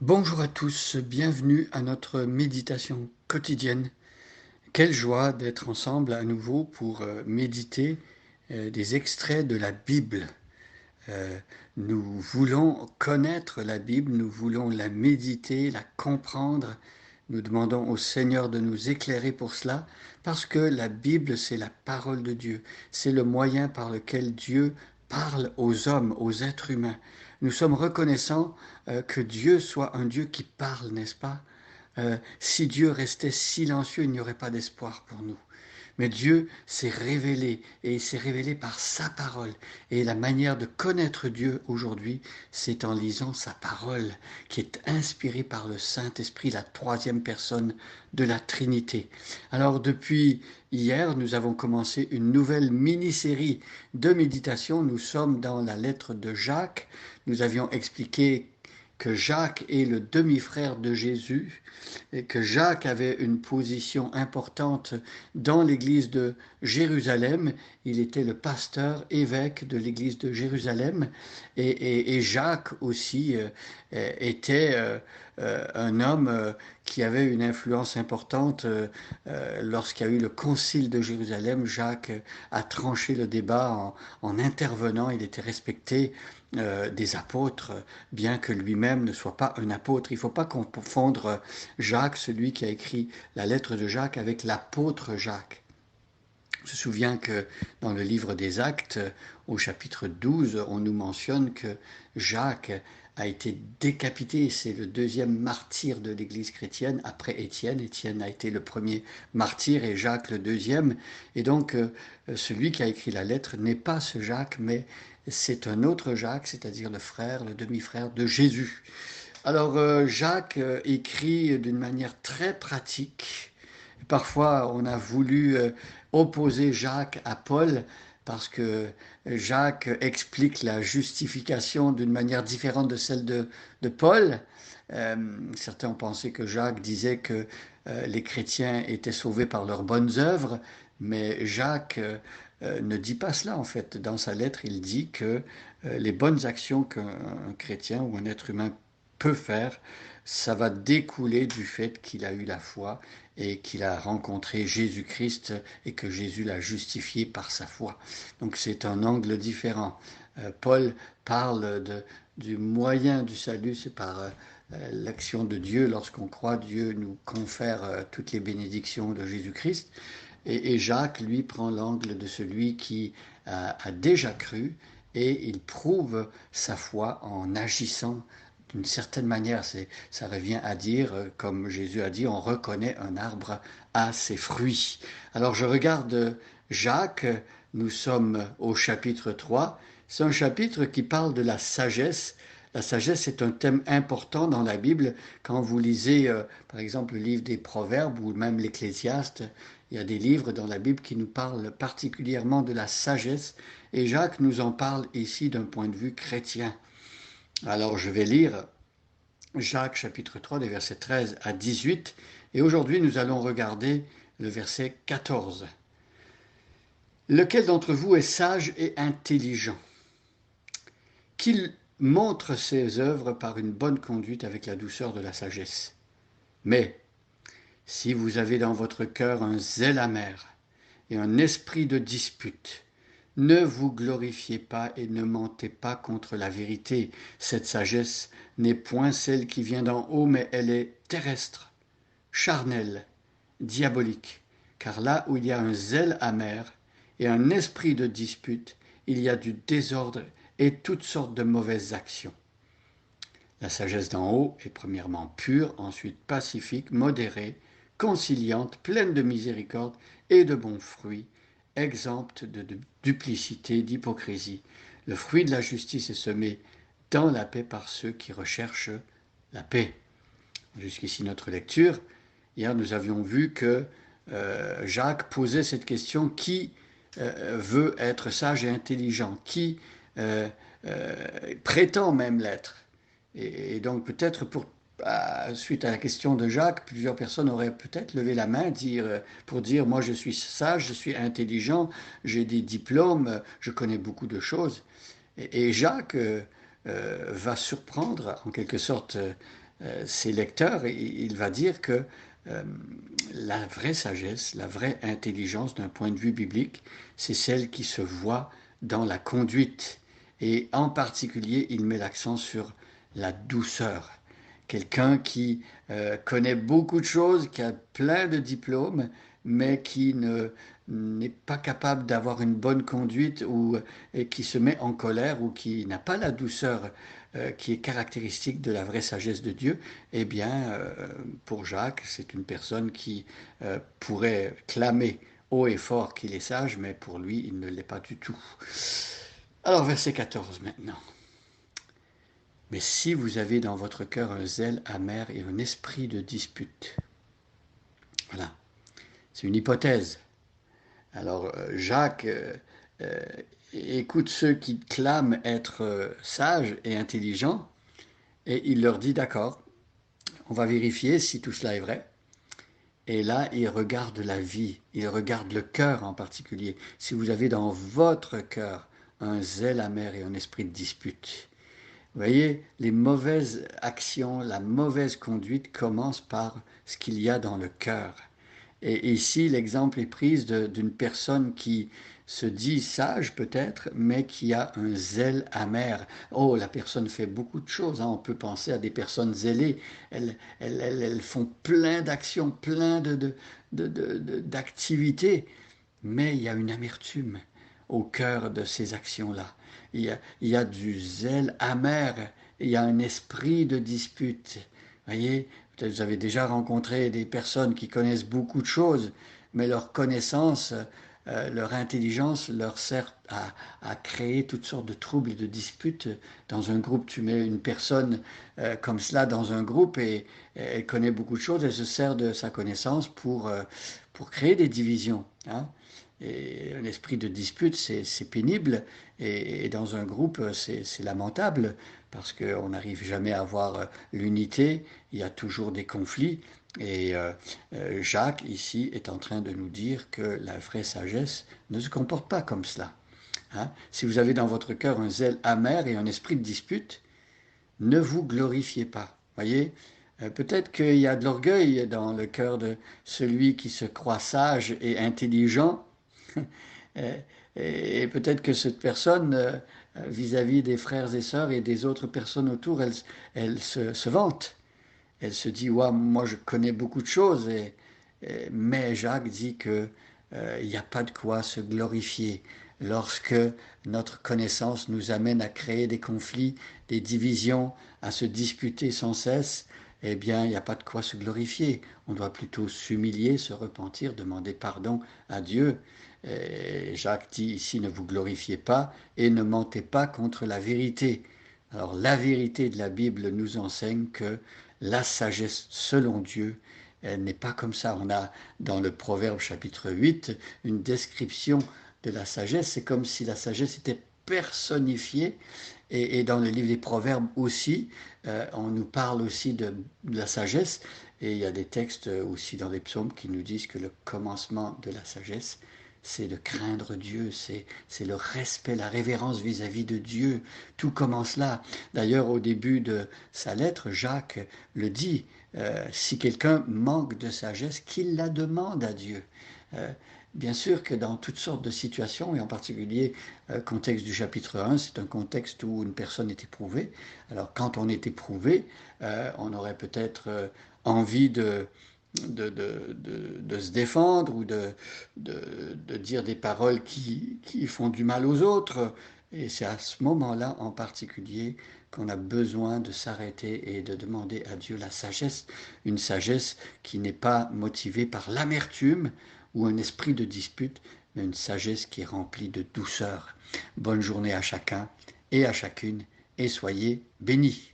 Bonjour à tous, bienvenue à notre méditation quotidienne. Quelle joie d'être ensemble à nouveau pour méditer des extraits de la Bible. Euh, Nous voulons connaître la Bible, nous voulons la méditer, la comprendre. Nous demandons au Seigneur de nous éclairer pour cela, parce que la Bible, c'est la parole de Dieu. C'est le moyen par lequel Dieu parle aux hommes, aux êtres humains. Nous sommes reconnaissants que Dieu soit un Dieu qui parle, n'est-ce pas? Si Dieu restait silencieux, il n'y aurait pas d'espoir pour nous. Mais Dieu s'est révélé et il s'est révélé par sa parole. Et la manière de connaître Dieu aujourd'hui, c'est en lisant sa parole qui est inspirée par le Saint-Esprit, la troisième personne de la Trinité. Alors depuis hier, nous avons commencé une nouvelle mini-série de méditation. Nous sommes dans la lettre de Jacques. Nous avions expliqué que Jacques est le demi-frère de Jésus et que Jacques avait une position importante dans l'église de Jérusalem. Il était le pasteur évêque de l'église de Jérusalem et Jacques aussi était un homme qui avait une influence importante lorsqu'il y a eu le concile de Jérusalem. Jacques a tranché le débat en intervenant. Il était respecté des apôtres, bien que lui-même ne soit pas un apôtre. Il ne faut pas confondre Jacques, celui qui a écrit la lettre de Jacques, avec l'apôtre Jacques. Je me souviens que dans le livre des Actes, au chapitre 12, on nous mentionne que Jacques a été décapité. C'est le deuxième martyr de l'Église chrétienne après Étienne. Étienne a été le premier martyr et Jacques le deuxième. Et donc, celui qui a écrit la lettre n'est pas ce Jacques, mais c'est un autre Jacques, c'est-à-dire le frère, le demi-frère de Jésus. Alors, Jacques écrit d'une manière très pratique. Parfois, on a voulu opposer Jacques à Paul parce que Jacques explique la justification d'une manière différente de celle de Paul. Euh, Certains ont pensé que Jacques disait que les chrétiens étaient sauvés par leurs bonnes œuvres, mais Jacques ne dit pas cela en fait. Dans sa lettre, il dit que les bonnes actions qu'un chrétien ou un être humain peut faire, ça va découler du fait qu'il a eu la foi et qu'il a rencontré Jésus-Christ et que Jésus l'a justifié par sa foi. Donc c'est un angle différent. Paul parle du moyen du salut, c'est par l'action de Dieu. Lorsqu'on croit, Dieu nous confère toutes les bénédictions de Jésus-Christ. Et Jacques, lui, prend l'angle de celui qui a déjà cru et il prouve sa foi en agissant d'une certaine manière. Ça revient à dire, comme Jésus a dit, on reconnaît un arbre à ses fruits. Alors je regarde Jacques, nous sommes au chapitre 3. C'est un chapitre qui parle de la sagesse. La sagesse est un thème important dans la Bible. Quand vous lisez, par exemple, le livre des Proverbes ou même l'Ecclésiaste, il y a des livres dans la Bible qui nous parlent particulièrement de la sagesse. Et Jacques nous en parle ici d'un point de vue chrétien. Alors je vais lire Jacques chapitre 3 des versets 13 à 18 et aujourd'hui nous allons regarder le verset 14. Lequel d'entre vous est sage et intelligent? Qu'il montre ses œuvres par une bonne conduite avec la douceur de la sagesse. Mais si vous avez dans votre cœur un zèle amer et un esprit de dispute, ne vous glorifiez pas et ne mentez pas contre la vérité. Cette sagesse n'est point celle qui vient d'en haut, mais elle est terrestre, charnelle, diabolique. Car là où il y a un zèle amer et un esprit de dispute, il y a du désordre et toutes sortes de mauvaises actions. La sagesse d'en haut est premièrement pure, ensuite pacifique, modérée, conciliante, pleine de miséricorde et de bons fruits, exempte de duplicité, d'hypocrisie. Le fruit de la justice est semé dans la paix par ceux qui recherchent la paix. Jusqu'ici notre lecture. Hier, nous avions vu que Jacques posait cette question, qui veut être sage et intelligent? Qui euh, prétend même l'être? Et donc peut-être suite à la question de Jacques, plusieurs personnes auraient peut-être levé la main pour dire, moi je suis sage, je suis intelligent, j'ai des diplômes, je connais beaucoup de choses. Et Jacques va surprendre en quelque sorte ses lecteurs, il va dire que la vraie sagesse, la vraie intelligence d'un point de vue biblique, c'est celle qui se voit dans la conduite. Et en particulier, il met l'accent sur la douceur. Quelqu'un qui connaît beaucoup de choses, qui a plein de diplômes, mais qui n'est pas capable d'avoir une bonne conduite ou et qui se met en colère ou qui n'a pas la douceur qui est caractéristique de la vraie sagesse de Dieu, eh bien, pour Jacques, c'est une personne qui pourrait clamer haut et fort qu'il est sage, mais pour lui, il ne l'est pas du tout. Alors, verset 14 maintenant. Mais si vous avez dans votre cœur un zèle amer et un esprit de dispute, voilà, c'est une hypothèse. Alors, Jacques écoute ceux qui clament être sages et intelligents, et il leur dit, d'accord, on va vérifier si tout cela est vrai. Et là, il regarde la vie, il regarde le cœur en particulier. Si vous avez dans votre cœur un zèle amer et un esprit de dispute, vous voyez, les mauvaises actions, la mauvaise conduite commence par ce qu'il y a dans le cœur. Et ici, l'exemple est pris d'une personne qui se dit sage peut-être, mais qui a un zèle amer. Oh, la personne fait beaucoup de choses, hein. On peut penser à des personnes zélées. Elles font plein d'actions, plein d'activités, mais il y a une amertume au cœur de ces actions-là. Il y a du zèle amer, il y a un esprit de dispute. Voyez, peut-être vous avez déjà rencontré des personnes qui connaissent beaucoup de choses, mais leur connaissance, leur intelligence leur sert à créer toutes sortes de troubles et de disputes dans un groupe. Tu mets une personne comme cela dans un groupe et elle connaît beaucoup de choses, elle se sert de sa connaissance pour créer des divisions. Hein. Et un esprit de dispute, c'est pénible, et dans un groupe, c'est lamentable, parce qu'on n'arrive jamais à avoir l'unité, il y a toujours des conflits, et Jacques, ici, est en train de nous dire que la vraie sagesse ne se comporte pas comme cela. Hein. Si vous avez dans votre cœur un zèle amer et un esprit de dispute, ne vous glorifiez pas. Voyez, peut-être qu'il y a de l'orgueil dans le cœur de celui qui se croit sage et intelligent, et peut-être que cette personne, vis-à-vis des frères et sœurs et des autres personnes autour, elle se vante. Elle se dit, ouais, moi je connais beaucoup de choses, mais Jacques dit que il n'y a pas de quoi se glorifier lorsque notre connaissance nous amène à créer des conflits, des divisions, à se disputer sans cesse. Eh bien, il n'y a pas de quoi se glorifier. On doit plutôt s'humilier, se repentir, demander pardon à Dieu. Et Jacques dit ici, ne vous glorifiez pas et ne mentez pas contre la vérité. Alors, la vérité de la Bible nous enseigne que la sagesse selon Dieu, elle n'est pas comme ça. On a dans le Proverbe chapitre 8 une description de la sagesse. C'est comme si la sagesse était personnifiée. Et dans le livre des Proverbes aussi, on nous parle aussi de la sagesse. Et il y a des textes aussi dans les psaumes qui nous disent que le commencement de la sagesse, c'est de craindre Dieu, c'est le respect, la révérence vis-à-vis de Dieu. Tout commence là. D'ailleurs, au début de sa lettre, Jacques le dit, si quelqu'un manque de sagesse, qu'il la demande à Dieu. Euh, Bien sûr que dans toutes sortes de situations, et en particulier le contexte du chapitre 1, c'est un contexte où une personne est éprouvée. Alors quand on est éprouvé, on aurait peut-être envie de se défendre ou de dire des paroles qui font du mal aux autres. Et c'est à ce moment-là en particulier qu'on a besoin de s'arrêter et de demander à Dieu la sagesse, une sagesse qui n'est pas motivée par l'amertume ou un esprit de dispute, mais une sagesse qui est remplie de douceur. Bonne journée à chacun et à chacune, et soyez bénis.